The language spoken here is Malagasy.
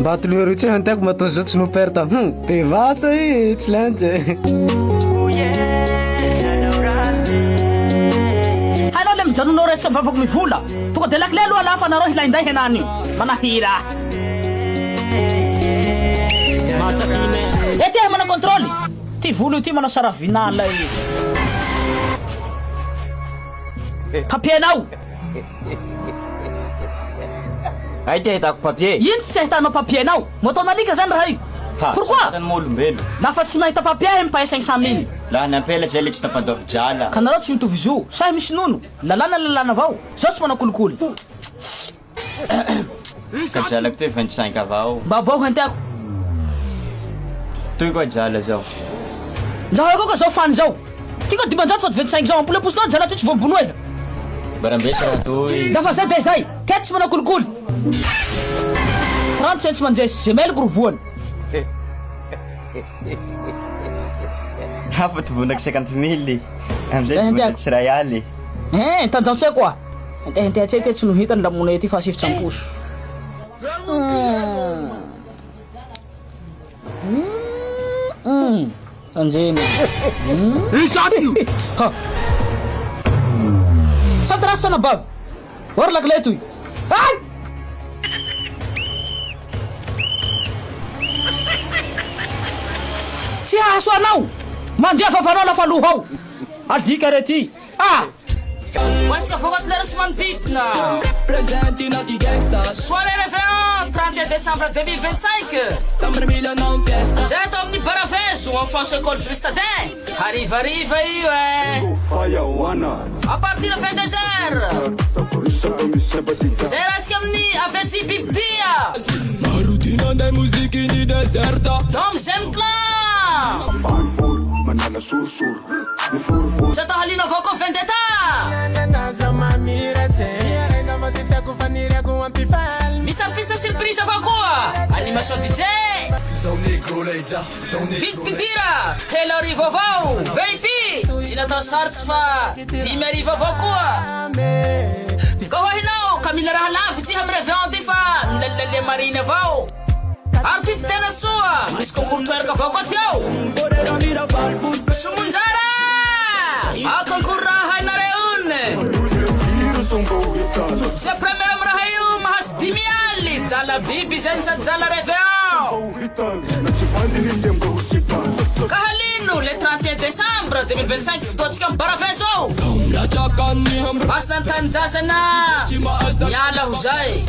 Batulero tsy hantiako matao zao tsy no perte. Bevata tsy lantsy. Hainao le mijanonao resaka mivavako mivola. Tonga de lakile aloha lafa anareo hilaindray henany io. Manahira. Ety mana contrôle. Ty volo ity manao sara vinala io. Papier-nao. Ay ty ahitako papier. Ino tsy ahitanao papier-nao? Motonalika zany raha io. Pourquoi? Olombelo. Lafa tsy mahita papier mipaye 500 000. Laha nampela zay le tsy tapadovy drala. Ka nareo tsy mitovy zo. Sahy misy nono. Lalana avao. Zao tsy manao kolikoly. Ka dralako toy 25 avao. Mba bao hantiako. Toy koa drala zao. Zaho koa ka zao fan zao. Tika dimanjato fa 25 zao. Ampole postinao drala ty tsy voambonoeka. Barambesaka toy. Dafa zay de zay. Teto tsy manao kolikoly. 30 cents manjesy. Zay meloko rovoany. Hafa ty vonako 50 000. Amizay ty vonako tsy ray aly. Tanjaho tsay koa. Hentehenteha tsay ty tsy no hitany lamona ety fa sifitsy amposo. Anjeny. Sady rasy sana bavy. Ora lakile toy. Ay! Tsy hahaso anao. Mandeha vavanao lafa loha ao. Adika rety. Mantsika vogat lera sy manodidina. Soirée référent 31 décembre 2025. Zay atao amin'ny Baraveso enfance école Justadin. Harivariva io à partir de 22h. Zay rahantsika amin'ny Avetsy Bibdia. Dom Zemclan. Zata halina avao koa Vendetta. Misy artiste surprise avao koa. Animation DJ Vic Pidira. Telo arivo avao. VIP sy natao sarotsy fa 10 arivo avao koa. Ka hoahinao ka mila raha lavitsy amin'ny réveillon ty fa nilelilele mariny avao. Artiste tena soa. Misy concours twerka avao koa ty ao. Sumunjara a concours raha hainareo Sa première raha io mahas 10 000. Jala biby zay sady jala réveillon. Kahalino le 31 décembre 2025 fotoatsika amin'ny Baraveso. Bas nantanjazana miala ho zay.